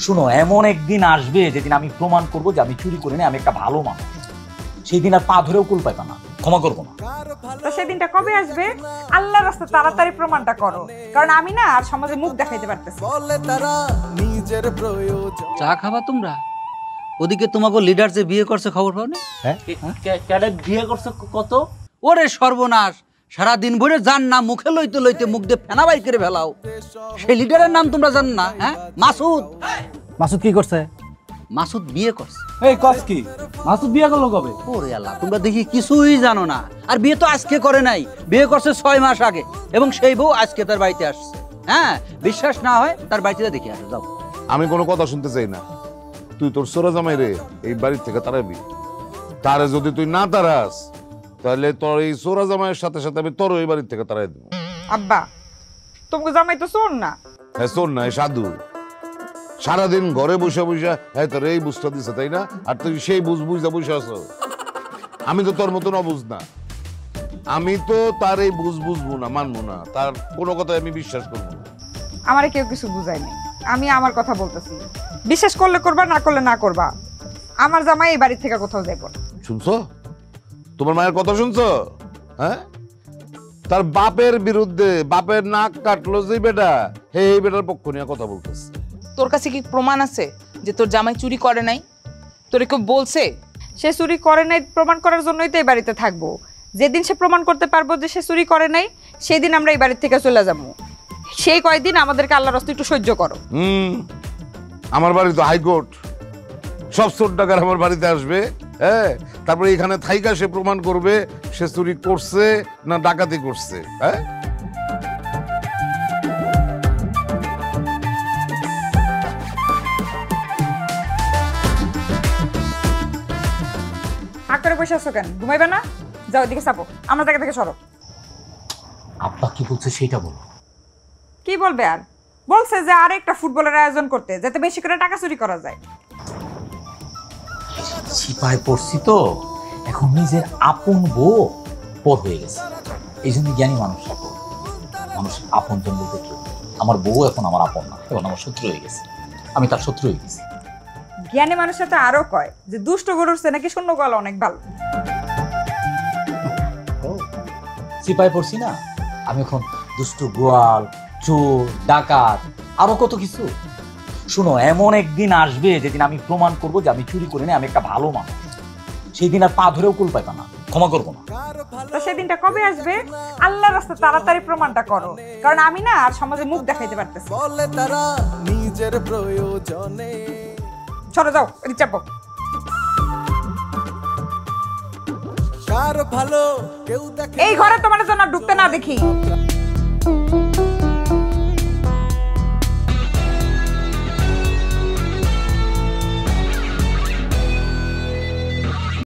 শুনো, এমন একদিন আসবে যেদিন আমি প্রমাণ করবো যে আমি চুরি করিনি, আমি একটা ভালো মানুষ। সেই দিন আর পা ধরেও কুল পাইবা না, ক্ষমা করবো না। তো সেদিনটা কবে আসবে? আল্লাহর রাস্তায় তাড়াতাড়ি প্রমাণটা করো, কারণ আমি না আর সমাজে মুখ দেখাইতে পারতেছি। চা খাবা তোমরা? ওদিকে তোমাকে লিডার যে বিয়ে করছে খবর পাও না? হ্যাঁ, বিয়ে করছে কত? ওরে সর্বনাশ, সারা দিন ভরে জান না, মুখে লইতে লইতে মুখ দিয়ে ফেনা বাই করে ফেলাও। সেই লিডারের নাম তোমরা জান না? হ্যাঁ, মাসুদ। মাসুদ কি করছে? মাসুদ বিয়ে করছে। এই কস কি? মাসুদ বিয়ে করলো কবে? ওরে আল্লাহ, তোমরা দেখি কিছুই জানো না। আর বিয়ে তো আজকে করে নাই, বিয়ে করছে 6 মাস আগে, এবং সেই বউ আজকে তার বাড়িতে আসছে। হ্যাঁ, বিশ্বাস না হয় তার বাড়িতে দেখে আসো, যাও। আমি কোনো কথা শুনতে চাই না। তুই তোর সোরা জামাই রে এই বাড়ির থেকে তাড়াবি। তারে যদি তুই না তাড়াস, তাহলে তোর এই সোরা জামাইয়ের সাথে সাথে আমি তোর এই বাড়ির থেকে তাড়াই দেবো। আব্বা, তোমাকে জামাই তো শোন না। হ্যাঁ, শোন না, সাধু সারাদিন ঘরে বসে বসে হ্যাঁ তোর এই বুঝটা দিছে, তাই না? আর তুই সেই বুঝা বসে আছো। আমি তো তোর মতন অবুঝ না। আমি তো তার এই বুঝবো না, মানবো না, তার কোনো কথা আমি বিশ্বাস করবো না। আমারে কেউ কিছু বুঝায়নি, আমি আমার কথা বলতেছি। বিশ্বাস করলে করবা, না করলে না করবা। আমার জামাই এই বাড়ি থেকে কোথাও যাইব না। শুনছো? তোমার মায়ের কথা শুনছো? হ্যাঁ, তার বাপের বিরুদ্ধে, বাপের নাক কাটলো যে বেটা, এই বেটার পক্ষ নিয়ে কথা বলতেছে। তোর কাছে কি প্রমাণ আছে যে তোর জামাই চুরি করে নাই? তোরে কেউ বলছে? সে চুরি করে নাই প্রমাণ করার জন্যই তো এই বাড়িতে থাকবো। যেদিন সে প্রমাণ করতে পারবো যে সে চুরি করে নাই, সেই দিন আমরা এই বাড়ি থেকে চলে যাবো। সেই কয়দিন আমাদেরকে আল্লাহর রাস্তায় একটু সহ্য করো। আমার বাড়ি তো হাইকোর্ট, সব চোর ডাকার আমার বাড়িতে আসবে। হ্যাঁ, তারপরে এখানে থাইকা সে প্রমাণ করবে সে চুরি করছে না ডাকাতি করছে। হ্যাঁ, করে বসে আছো কেন? ঘুমাইবে না? যাও এদিকে চাপো, আমার জায়গা থেকে সরো। আব্বা কি বলছে সেটা বলো। কি বলবে আর? বলছে যে আর একটা ফুটবলের আয়োজন করতে, যাতে বেশি করে টাকা চুরি করা যায়। সিপাই পড়ছি তো, এখন নিজের আপন বউ পর হয়ে গেছে। এই জন্য জ্ঞানী মানুষ আপন জন বলতে কেউ। আমার বউ এখন আমার আপন না, এখন আমার শত্রু হয়ে গেছে। আমি তার শত্রু হয়ে গেছি। জ্ঞানী মানুষের তো আরো কয় যে দুষ্ট গরুর চেয়ে নাকি শূন্য গলা অনেক ভালো। সিপাই পড়ছি না, আমি এখন দুষ্ট গোয়াল, চোর, ডাকাত, আরো কত কিছু। শুনো, এমন একদিন আসবে যেদিন আমি প্রমাণ করবো যে আমি চুরি করিনি, আমি একটা ভালো মানুষ। সেই দিন আর পা ধরেও কুল পাইবা না, ক্ষমা করবো না। তো সেদিনটা কবে আসবে? আল্লাহর রাস্তায় তাড়াতাড়ি প্রমাণটা করো, কারণ আমি না আর সমাজে মুখ দেখাইতে পারতেছি। বলে তারা নিজের প্রয়োজনে। সরে যাও, এদিকে চাপো। কার ভালো কেউ দেখে, এই ঘরে তোমার জন্য ঢুকতে না দেখি।